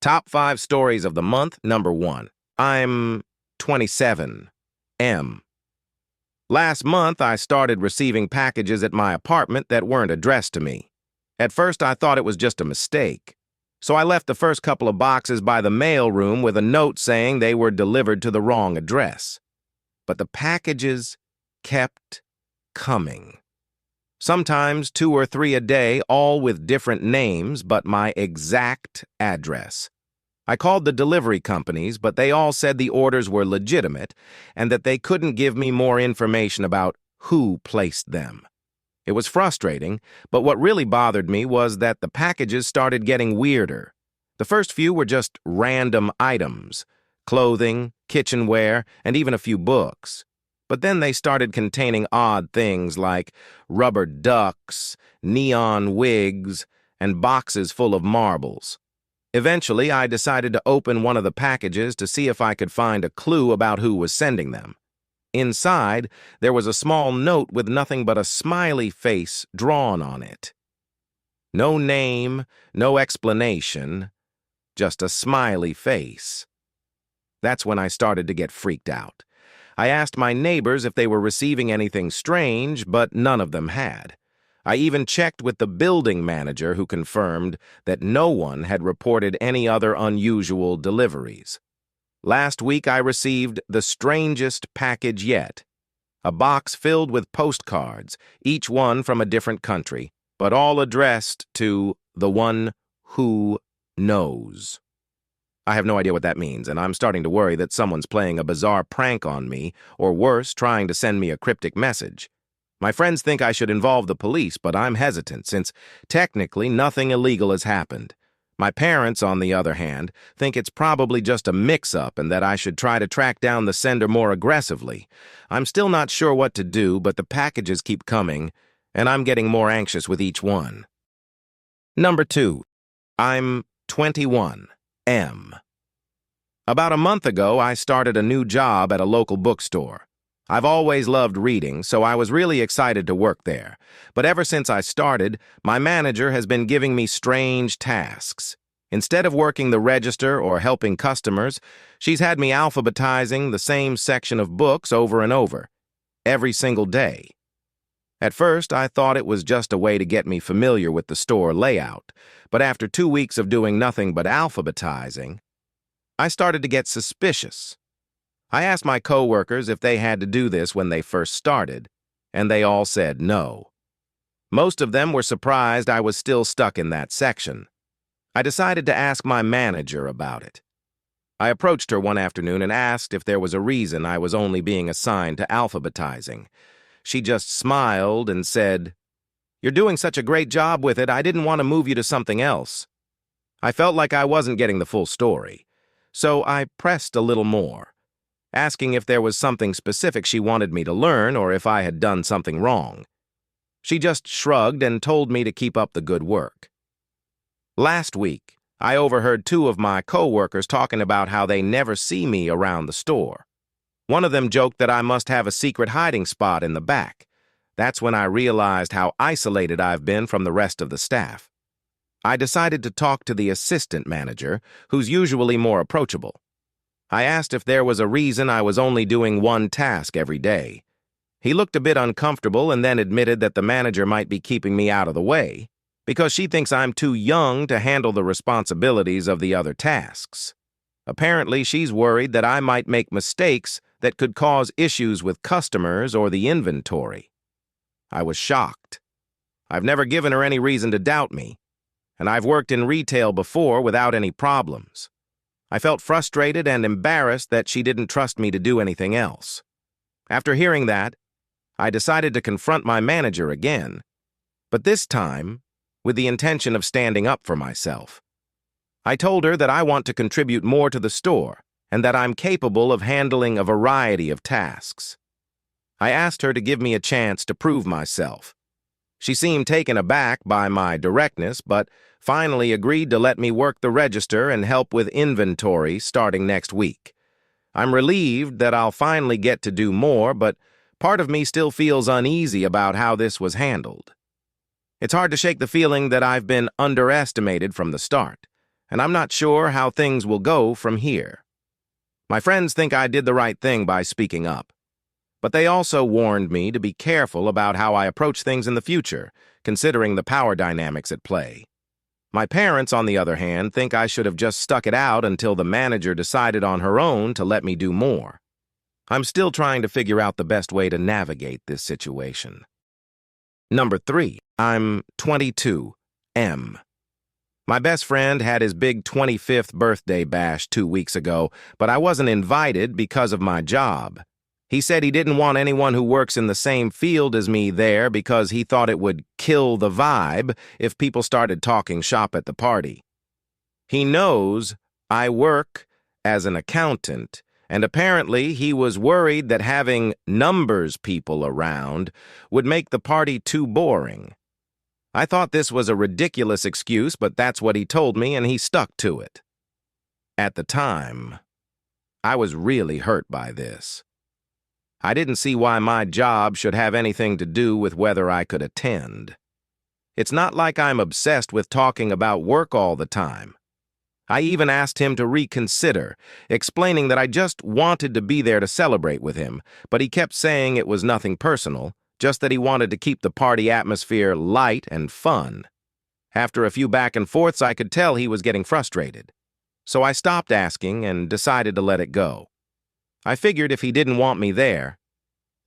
Top 5 stories of the month, number 1. I'm 27. M. Last month, I started receiving packages at my apartment that weren't addressed to me. At first, I thought it was just a mistake. So I left the first couple of boxes by the mail room with a note saying they were delivered to the wrong address. But the packages kept coming. Sometimes 2 or 3 a day, all with different names, but my exact address. I called the delivery companies, but they all said the orders were legitimate and that they couldn't give me more information about who placed them. It was frustrating, but what really bothered me was that the packages started getting weirder. The first few were just random items, clothing, kitchenware, and even a few books. But then they started containing odd things like rubber ducks, neon wigs, and boxes full of marbles. Eventually, I decided to open one of the packages to see if I could find a clue about who was sending them. Inside, there was a small note with nothing but a smiley face drawn on it. No name, no explanation, just a smiley face. That's when I started to get freaked out. I asked my neighbors if they were receiving anything strange, but none of them had. I even checked with the building manager, who confirmed that no one had reported any other unusual deliveries. Last week, I received the strangest package yet. A box filled with postcards, each one from a different country, but all addressed to the one who knows. I have no idea what that means, and I'm starting to worry that someone's playing a bizarre prank on me, or worse, trying to send me a cryptic message. My friends think I should involve the police, but I'm hesitant, since technically nothing illegal has happened. My parents, on the other hand, think it's probably just a mix-up and that I should try to track down the sender more aggressively. I'm still not sure what to do, but the packages keep coming, and I'm getting more anxious with each one. Number 2. I'm 21. M. About a month ago, I started a new job at a local bookstore. I've always loved reading, so I was really excited to work there. But ever since I started, my manager has been giving me strange tasks. Instead of working the register or helping customers, she's had me alphabetizing the same section of books over and over, every single day. At first, I thought it was just a way to get me familiar with the store layout, but after 2 weeks of doing nothing but alphabetizing, I started to get suspicious. I asked my coworkers if they had to do this when they first started, and they all said no. Most of them were surprised I was still stuck in that section. I decided to ask my manager about it. I approached her one afternoon and asked if there was a reason I was only being assigned to alphabetizing. She just smiled and said, "You're doing such a great job with it, I didn't want to move you to something else." I felt like I wasn't getting the full story, so I pressed a little more, asking if there was something specific she wanted me to learn or if I had done something wrong. She just shrugged and told me to keep up the good work. Last week, I overheard 2 of my coworkers talking about how they never see me around the store. One of them joked that I must have a secret hiding spot in the back. That's when I realized how isolated I've been from the rest of the staff. I decided to talk to the assistant manager, who's usually more approachable. I asked if there was a reason I was only doing one task every day. He looked a bit uncomfortable and then admitted that the manager might be keeping me out of the way because she thinks I'm too young to handle the responsibilities of the other tasks. Apparently, she's worried that I might make mistakes that could cause issues with customers or the inventory. I was shocked. I've never given her any reason to doubt me, and I've worked in retail before without any problems. I felt frustrated and embarrassed that she didn't trust me to do anything else. After hearing that, I decided to confront my manager again, but this time with the intention of standing up for myself. I told her that I want to contribute more to the store and that I'm capable of handling a variety of tasks. I asked her to give me a chance to prove myself. She seemed taken aback by my directness, but finally agreed to let me work the register and help with inventory starting next week. I'm relieved that I'll finally get to do more, but part of me still feels uneasy about how this was handled. It's hard to shake the feeling that I've been underestimated from the start, and I'm not sure how things will go from here. My friends think I did the right thing by speaking up, but they also warned me to be careful about how I approach things in the future, considering the power dynamics at play. My parents, on the other hand, think I should have just stuck it out until the manager decided on her own to let me do more. I'm still trying to figure out the best way to navigate this situation. Number 3. I'm 22. M. My best friend had his big 25th birthday bash 2 weeks ago, but I wasn't invited because of my job. He said he didn't want anyone who works in the same field as me there because he thought it would kill the vibe if people started talking shop at the party. He knows I work as an accountant, and apparently he was worried that having numbers people around would make the party too boring. I thought this was a ridiculous excuse, but that's what he told me, and he stuck to it. At the time, I was really hurt by this. I didn't see why my job should have anything to do with whether I could attend. It's not like I'm obsessed with talking about work all the time. I even asked him to reconsider, explaining that I just wanted to be there to celebrate with him, but he kept saying it was nothing personal, just that he wanted to keep the party atmosphere light and fun. After a few back and forths, I could tell he was getting frustrated. So I stopped asking and decided to let it go. I figured if he didn't want me there,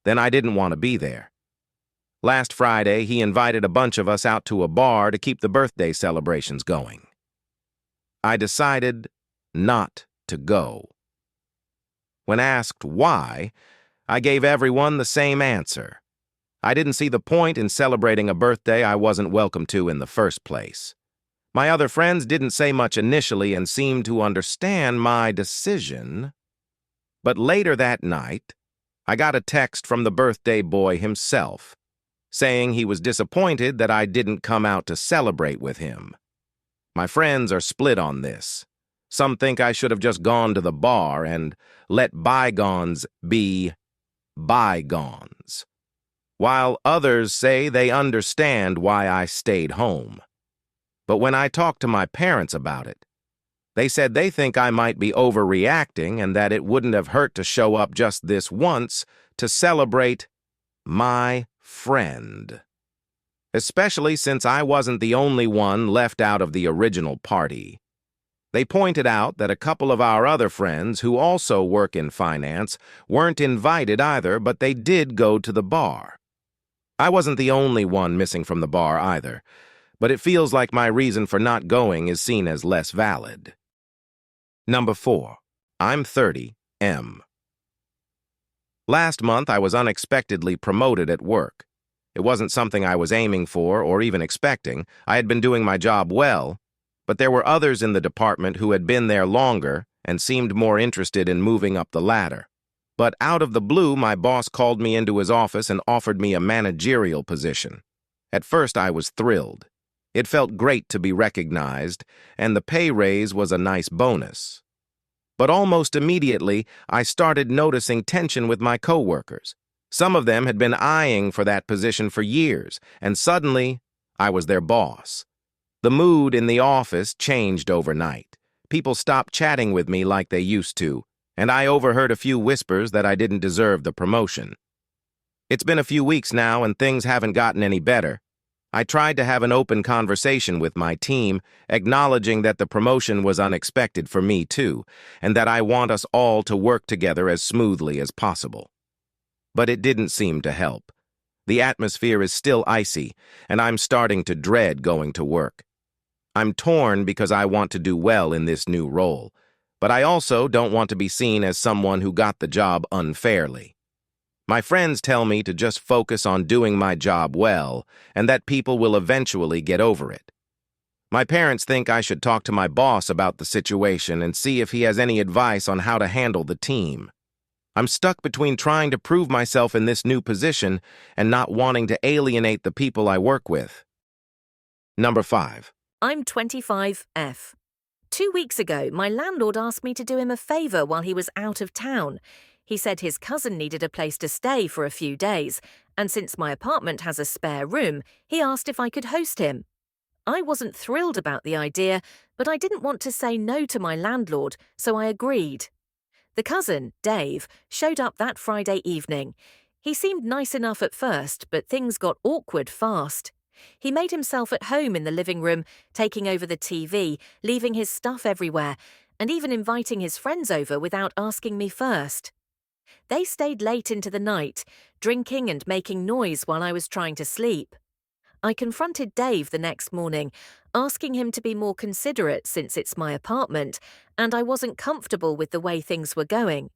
then I didn't want to be there. Last Friday, he invited a bunch of us out to a bar to keep the birthday celebrations going. I decided not to go. When asked why, I gave everyone the same answer. I didn't see the point in celebrating a birthday I wasn't welcome to in the first place. My other friends didn't say much initially and seemed to understand my decision. But later that night, I got a text from the birthday boy himself, saying he was disappointed that I didn't come out to celebrate with him. My friends are split on this. Some think I should have just gone to the bar and let bygones be bygones, while others say they understand why I stayed home. But when I talked to my parents about it, they said they think I might be overreacting and that it wouldn't have hurt to show up just this once to celebrate my friend. Especially since I wasn't the only one left out of the original party. They pointed out that a couple of our other friends who also work in finance weren't invited either, but they did go to the bar. I wasn't the only one missing from the bar either, but it feels like my reason for not going is seen as less valid. Number 4. I'm 30. M. Last month, I was unexpectedly promoted at work. It wasn't something I was aiming for or even expecting. I had been doing my job well, but there were others in the department who had been there longer and seemed more interested in moving up the ladder. But out of the blue, my boss called me into his office and offered me a managerial position. At first, I was thrilled. It felt great to be recognized, and the pay raise was a nice bonus. But almost immediately, I started noticing tension with my coworkers. Some of them had been eyeing for that position for years, and suddenly, I was their boss. The mood in the office changed overnight. People stopped chatting with me like they used to, and I overheard a few whispers that I didn't deserve the promotion. It's been a few weeks now, and things haven't gotten any better. I tried to have an open conversation with my team, acknowledging that the promotion was unexpected for me too, and that I want us all to work together as smoothly as possible. But it didn't seem to help. The atmosphere is still icy, and I'm starting to dread going to work. I'm torn because I want to do well in this new role, but I also don't want to be seen as someone who got the job unfairly. My friends tell me to just focus on doing my job well, and that people will eventually get over it. My parents think I should talk to my boss about the situation and see if he has any advice on how to handle the team. I'm stuck between trying to prove myself in this new position and not wanting to alienate the people I work with. Number 5. I'm 25F. 2 weeks ago, my landlord asked me to do him a favor while he was out of town. He said his cousin needed a place to stay for a few days, and since my apartment has a spare room, he asked if I could host him. I wasn't thrilled about the idea, but I didn't want to say no to my landlord, so I agreed. The cousin, Dave, showed up that Friday evening. He seemed nice enough at first, but things got awkward fast. He made himself at home in the living room, taking over the TV, leaving his stuff everywhere, and even inviting his friends over without asking me first. They stayed late into the night, drinking and making noise while I was trying to sleep. I confronted Dave the next morning, asking him to be more considerate since it's my apartment, and I wasn't comfortable with the way things were going.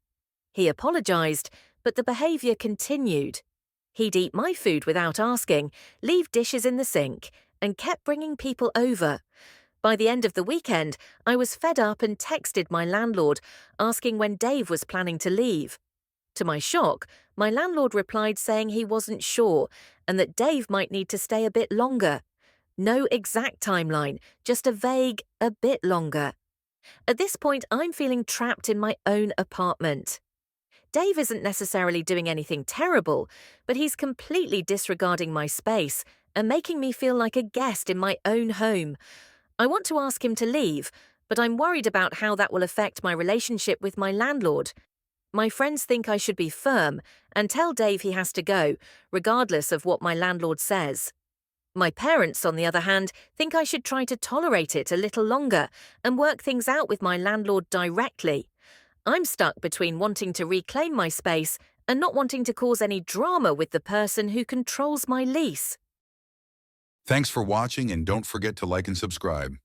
He apologized, but the behavior continued. He'd eat my food without asking, leave dishes in the sink, and kept bringing people over. By the end of the weekend, I was fed up and texted my landlord, asking when Dave was planning to leave. To my shock, my landlord replied saying he wasn't sure and that Dave might need to stay a bit longer. No exact timeline, just a vague, a bit longer. At this point, I'm feeling trapped in my own apartment. Dave isn't necessarily doing anything terrible, but he's completely disregarding my space and making me feel like a guest in my own home. I want to ask him to leave, but I'm worried about how that will affect my relationship with my landlord. My friends think I should be firm and tell Dave he has to go, regardless of what my landlord says. My parents, on the other hand, think I should try to tolerate it a little longer and work things out with my landlord directly. I'm stuck between wanting to reclaim my space and not wanting to cause any drama with the person who controls my lease. Thanks for watching, and don't forget to like and subscribe.